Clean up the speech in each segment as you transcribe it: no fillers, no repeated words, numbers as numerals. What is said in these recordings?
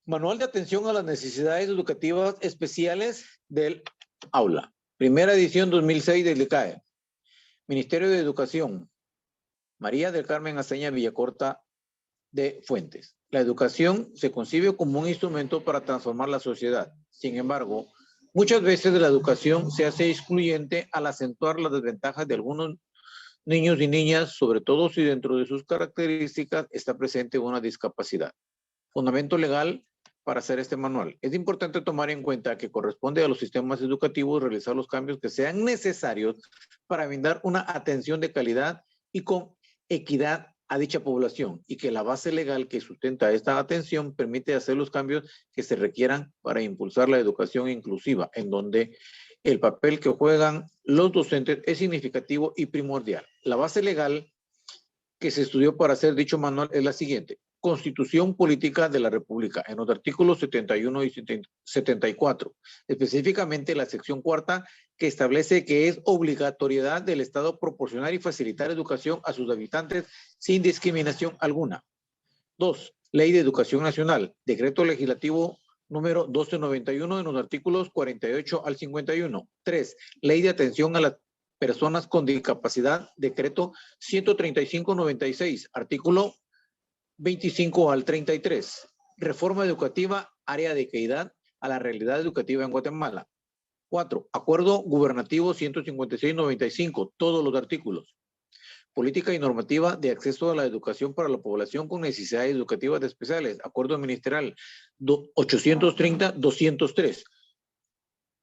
Manual de atención a las necesidades educativas especiales del aula. Primera edición 2006 del ICAE. Ministerio de Educación. María del Carmen Aceña Villacorta de Fuentes. La educación se concibe como un instrumento para transformar la sociedad. Sin embargo, muchas veces la educación se hace excluyente al acentuar las desventajas de algunos niños y niñas, sobre todo si dentro de sus características está presente una discapacidad. Fundamento legal para hacer este manual. Es importante tomar en cuenta que corresponde a los sistemas educativos realizar los cambios que sean necesarios para brindar una atención de calidad y con equidad a dicha población, y que la base legal que sustenta esta atención permite hacer los cambios que se requieran para impulsar la educación inclusiva, en donde el papel que juegan los docentes es significativo y primordial. La base legal que se estudió para hacer dicho manual es la siguiente: Constitución Política de la República, en los artículos 71 y 74, específicamente la sección cuarta, que establece que es obligatoriedad del Estado proporcionar y facilitar educación a sus habitantes sin discriminación alguna. 2. Ley de Educación Nacional, decreto legislativo número 1291, en los artículos 48 al 51. 3. Ley de Atención a las Personas con Discapacidad, decreto 135-96, artículo 25 al 33. Reforma educativa, área de equidad a la realidad educativa en Guatemala. 4. Acuerdo gubernativo 156-95, todos los artículos. Política y normativa de acceso a la educación para la población con necesidades educativas especiales. Acuerdo ministerial 830-203.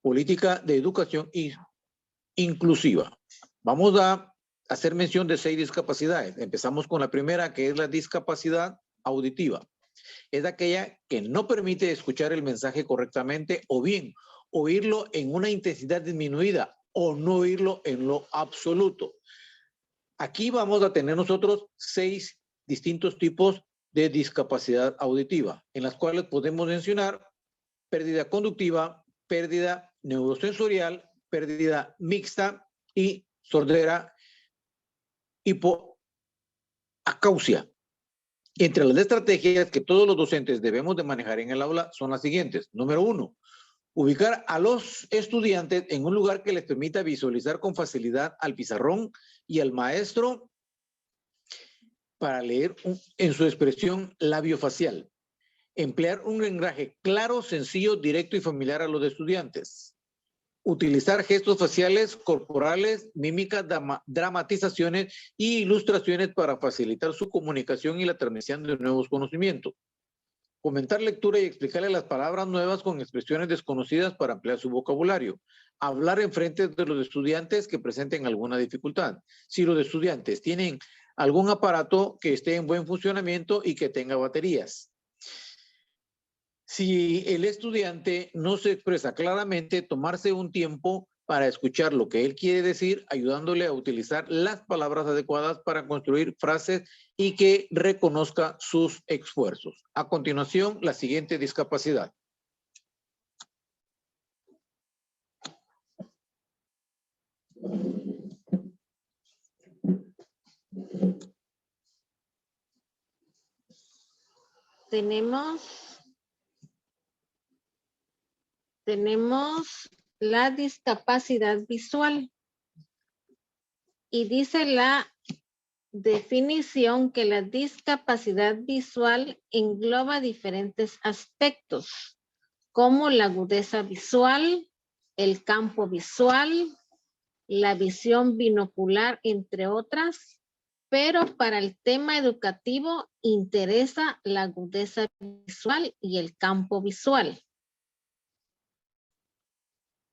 Política de educación inclusiva. Vamos a hacer mención de 6 discapacidades. Empezamos con la primera, que es la discapacidad auditiva. Es aquella que no permite escuchar el mensaje correctamente, o bien oírlo en una intensidad disminuida o no oírlo en lo absoluto. Aquí vamos a tener nosotros 6 distintos tipos de discapacidad auditiva, en las cuales podemos mencionar pérdida conductiva, pérdida neurosensorial, pérdida mixta y sordera hipoacousia. Entre las estrategias que todos los docentes debemos de manejar en el aula son las siguientes. Número 1, ubicar a los estudiantes en un lugar que les permita visualizar con facilidad al pizarrón y al maestro para leer en su expresión labiofacial. Emplear un lenguaje claro, sencillo, directo y familiar a los estudiantes. Utilizar gestos faciales, corporales, mímicas, dramatizaciones y ilustraciones para facilitar su comunicación y la transmisión de nuevos conocimientos. Fomentar lectura y explicarle las palabras nuevas con expresiones desconocidas para ampliar su vocabulario. Hablar en frente de los estudiantes que presenten alguna dificultad. Si los estudiantes tienen algún aparato que esté en buen funcionamiento y que tenga baterías. Si el estudiante no se expresa claramente, tomarse un tiempo para escuchar lo que él quiere decir, ayudándole a utilizar las palabras adecuadas para construir frases y que reconozca sus esfuerzos. A continuación, la siguiente discapacidad. Tenemos la discapacidad visual, y dice la definición que la discapacidad visual engloba diferentes aspectos, como la agudeza visual, el campo visual, la visión binocular, entre otras, pero para el tema educativo interesa la agudeza visual y el campo visual.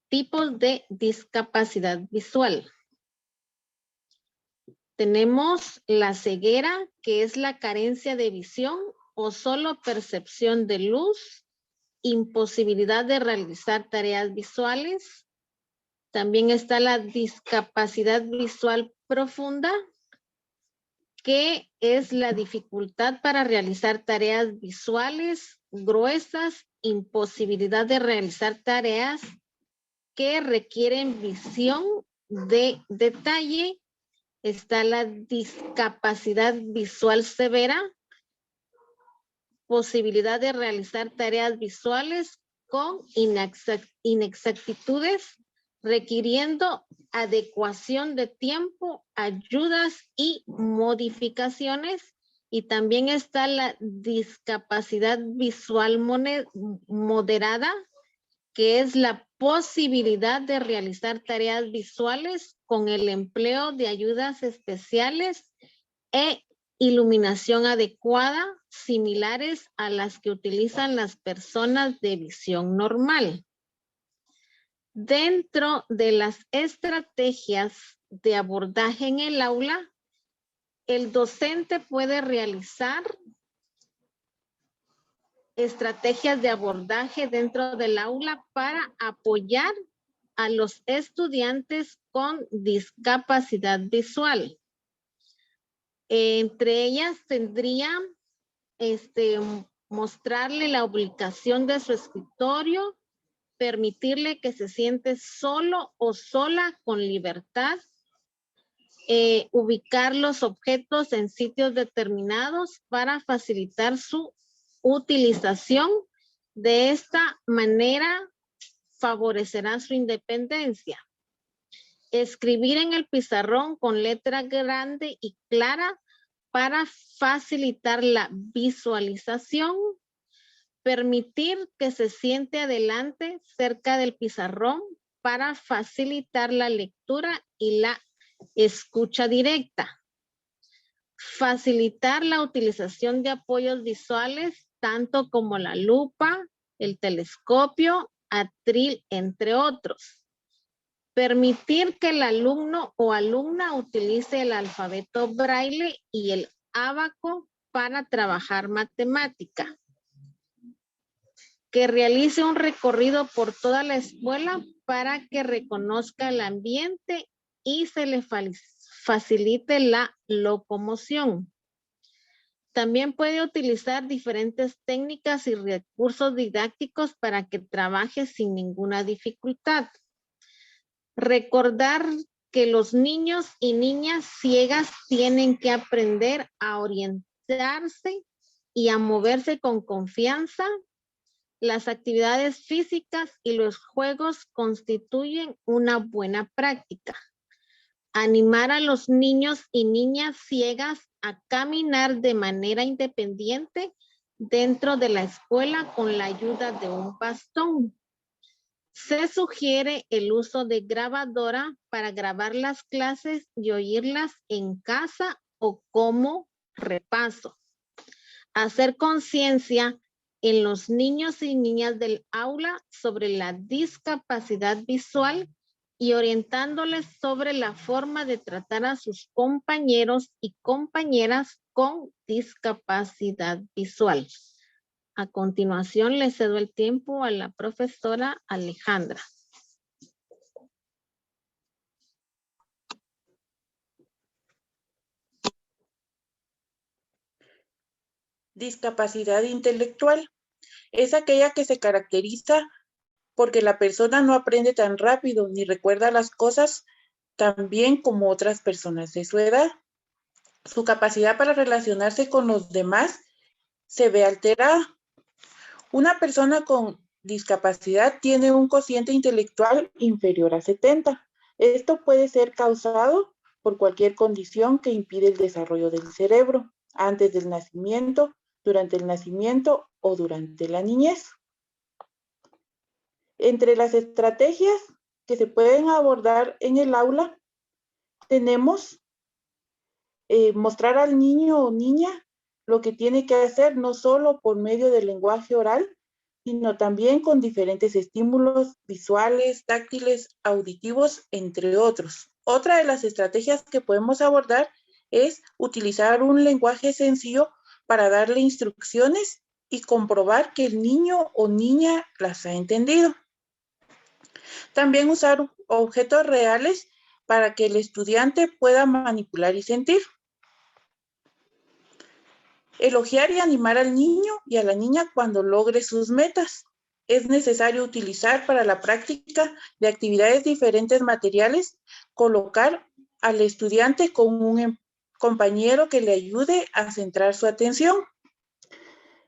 Tipos de discapacidad visual. Tenemos la ceguera, que es la carencia de visión o solo percepción de luz, imposibilidad de realizar tareas visuales. También está la discapacidad visual profunda, que es la dificultad para realizar tareas visuales gruesas, imposibilidad de realizar tareas que requieren visión de detalle. Está la discapacidad visual severa, posibilidad de realizar tareas visuales con inexactitudes, requiriendo adecuación de tiempo, ayudas y modificaciones. Y también está la discapacidad visual moderada, que es la posibilidad de realizar tareas visuales con el empleo de ayudas especiales e iluminación adecuada, similares a las que utilizan las personas de visión normal. Dentro de las estrategias de abordaje en el aula, el docente puede realizar estrategias de abordaje dentro del aula para apoyar a los estudiantes con discapacidad visual. Entre ellas tendría mostrarle la ubicación de su escritorio, permitirle que se siente solo o sola con libertad, ubicar los objetos en sitios determinados para facilitar su utilización. De esta manera favorecerá su independencia. Escribir en el pizarrón con letra grande y clara para facilitar la visualización. Permitir que se siente adelante cerca del pizarrón para facilitar la lectura y la escucha directa. Facilitar la utilización de apoyos visuales, tanto como la lupa, el telescopio, atril, entre otros. Permitir que el alumno o alumna utilice el alfabeto braille y el ábaco para trabajar matemática. Que realice un recorrido por toda la escuela para que reconozca el ambiente y se le facilite la locomoción. También puede utilizar diferentes técnicas y recursos didácticos para que trabaje sin ninguna dificultad. Recordar que los niños y niñas ciegas tienen que aprender a orientarse y a moverse con confianza. Las actividades físicas y los juegos constituyen una buena práctica. Animar a los niños y niñas ciegas a caminar de manera independiente dentro de la escuela con la ayuda de un bastón. Se sugiere el uso de grabadora para grabar las clases y oírlas en casa o como repaso. Hacer conciencia en los niños y niñas del aula sobre la discapacidad visual y orientándoles sobre la forma de tratar a sus compañeros y compañeras con discapacidad visual. A continuación, le cedo el tiempo a la profesora Alejandra. Discapacidad intelectual es aquella que se caracteriza porque la persona no aprende tan rápido ni recuerda las cosas tan bien como otras personas de su edad. Su capacidad para relacionarse con los demás se ve alterada. Una persona con discapacidad tiene un cociente intelectual inferior a 70. Esto puede ser causado por cualquier condición que impide el desarrollo del cerebro antes del nacimiento, durante el nacimiento o durante la niñez. Entre las estrategias que se pueden abordar en el aula, tenemos mostrar al niño o niña lo que tiene que hacer, no solo por medio del lenguaje oral, sino también con diferentes estímulos visuales, táctiles, auditivos, entre otros. Otra de las estrategias que podemos abordar es utilizar un lenguaje sencillo para darle instrucciones y comprobar que el niño o niña las ha entendido. También usar objetos reales para que el estudiante pueda manipular y sentir. Elogiar y animar al niño y a la niña cuando logre sus metas. Es necesario utilizar para la práctica de actividades diferentes materiales, colocar al estudiante con un compañero que le ayude a centrar su atención.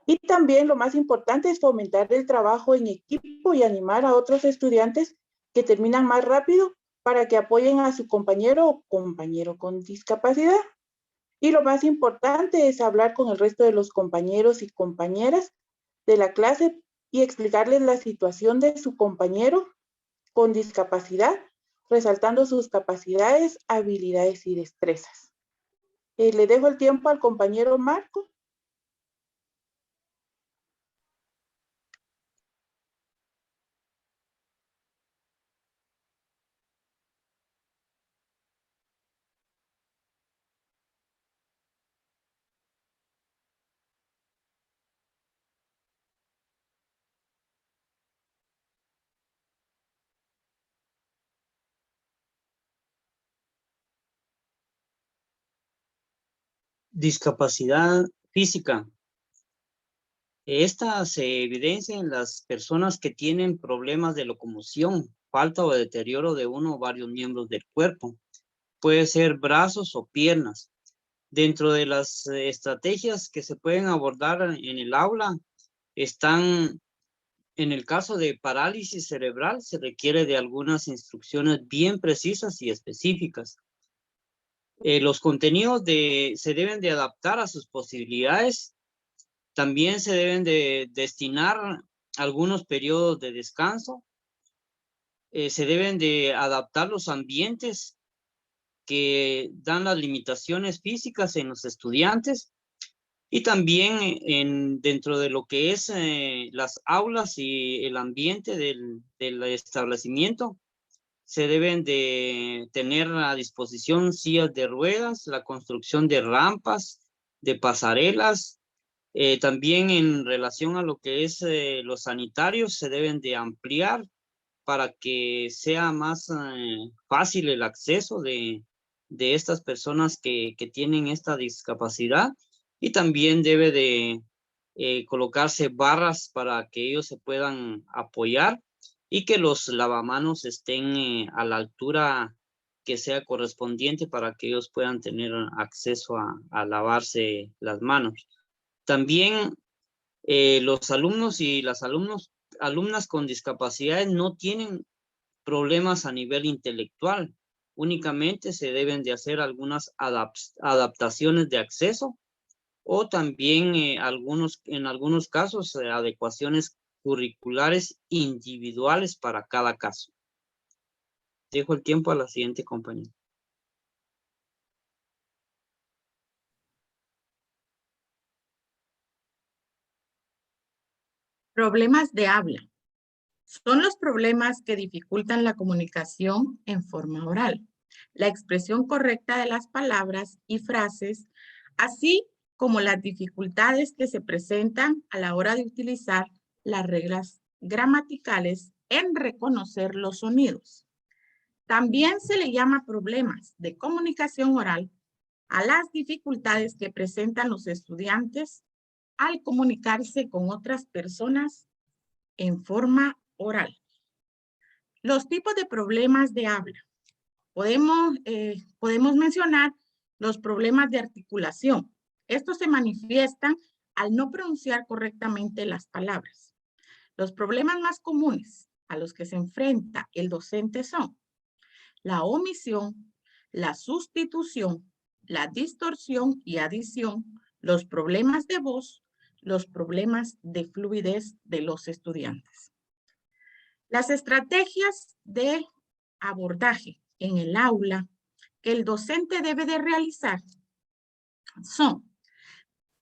Y también lo más importante es fomentar el trabajo en equipo y animar a otros estudiantes que terminan más rápido para que apoyen a su compañero o compañero con discapacidad. Y lo más importante es hablar con el resto de los compañeros y compañeras de la clase y explicarles la situación de su compañero con discapacidad, resaltando sus capacidades, habilidades y destrezas. Le dejo el tiempo al compañero Marco. Discapacidad física. Esta se evidencia en las personas que tienen problemas de locomoción, falta o deterioro de uno o varios miembros del cuerpo. Puede ser brazos o piernas. Dentro de las estrategias que se pueden abordar en el aula están, en el caso de parálisis cerebral, se requiere de algunas instrucciones bien precisas y específicas. Los contenidos se deben de adaptar a sus posibilidades. También se deben de destinar algunos periodos de descanso. Se deben de adaptar los ambientes que dan las limitaciones físicas en los estudiantes y también dentro de lo que es las aulas y el ambiente del establecimiento. Se deben de tener a disposición sillas de ruedas, la construcción de rampas, de pasarelas. También en relación a lo que es los sanitarios, se deben de ampliar para que sea más fácil el acceso de estas personas que tienen esta discapacidad. Y también debe de colocarse barras para que ellos se puedan apoyar y que los lavamanos estén a la altura que sea correspondiente para que ellos puedan tener acceso a lavarse las manos. También los alumnos y las alumnas con discapacidades no tienen problemas a nivel intelectual. Únicamente se deben de hacer algunas adaptaciones de acceso o también en algunos casos adecuaciones curriculares individuales para cada caso. Dejo el tiempo a la siguiente compañera. Problemas de habla. Son los problemas que dificultan la comunicación en forma oral, la expresión correcta de las palabras y frases, así como las dificultades que se presentan a la hora de utilizar las reglas gramaticales en reconocer los sonidos. También se le llama problemas de comunicación oral a las dificultades que presentan los estudiantes al comunicarse con otras personas en forma oral. Los tipos de problemas de habla. Podemos mencionar los problemas de articulación. Estos se manifiestan al no pronunciar correctamente las palabras. Los problemas más comunes a los que se enfrenta el docente son la omisión, la sustitución, la distorsión y adición, los problemas de voz, los problemas de fluidez de los estudiantes. Las estrategias de abordaje en el aula que el docente debe de realizar son: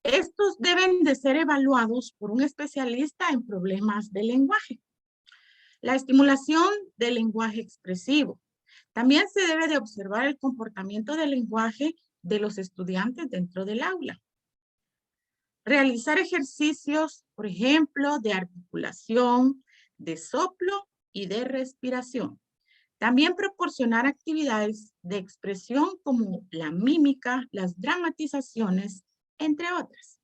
estos deben de ser evaluados por un especialista en problemas de lenguaje. La estimulación del lenguaje expresivo. También se debe de observar el comportamiento del lenguaje de los estudiantes dentro del aula. Realizar ejercicios, por ejemplo, de articulación, de soplo y de respiración. También proporcionar actividades de expresión como la mímica, las dramatizaciones, entre otras.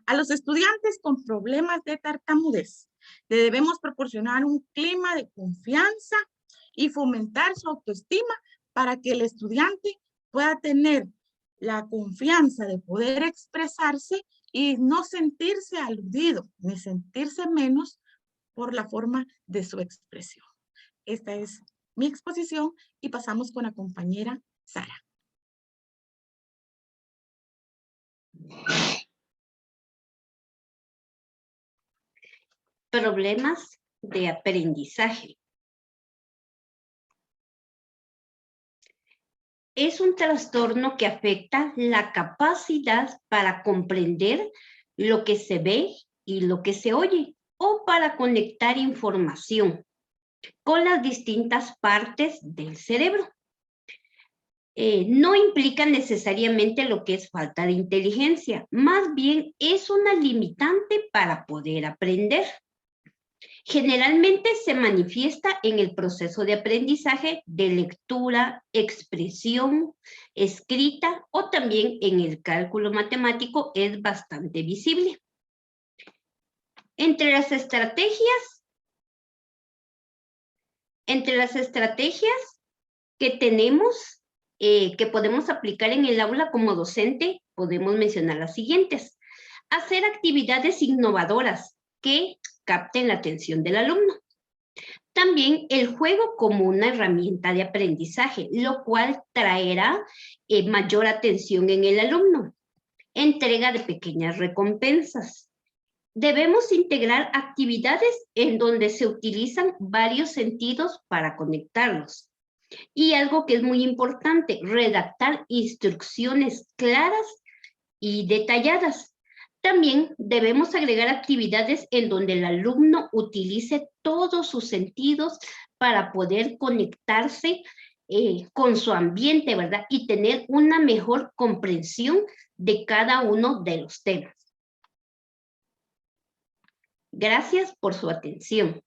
A los estudiantes con problemas de tartamudez le debemos proporcionar un clima de confianza y fomentar su autoestima para que el estudiante pueda tener la confianza de poder expresarse y no sentirse aludido ni sentirse menos por la forma de su expresión. Esta es mi exposición y pasamos con la compañera Sara. Problemas de aprendizaje. Es un trastorno que afecta la capacidad para comprender lo que se ve y lo que se oye, o para conectar información con las distintas partes del cerebro. No implica necesariamente lo que es falta de inteligencia, más bien es una limitante para poder aprender. Generalmente se manifiesta en el proceso de aprendizaje de lectura, expresión, escrita o también en el cálculo matemático es bastante visible. Entre las estrategias que tenemos, que podemos aplicar en el aula como docente, podemos mencionar las siguientes. Hacer actividades innovadoras que capten la atención del alumno. También el juego como una herramienta de aprendizaje, lo cual traerá mayor atención en el alumno. Entrega de pequeñas recompensas. Debemos integrar actividades en donde se utilizan varios sentidos para conectarlos. Y algo que es muy importante, redactar instrucciones claras y detalladas. También debemos agregar actividades en donde el alumno utilice todos sus sentidos para poder conectarse con su ambiente, ¿verdad? Y tener una mejor comprensión de cada uno de los temas. Gracias por su atención.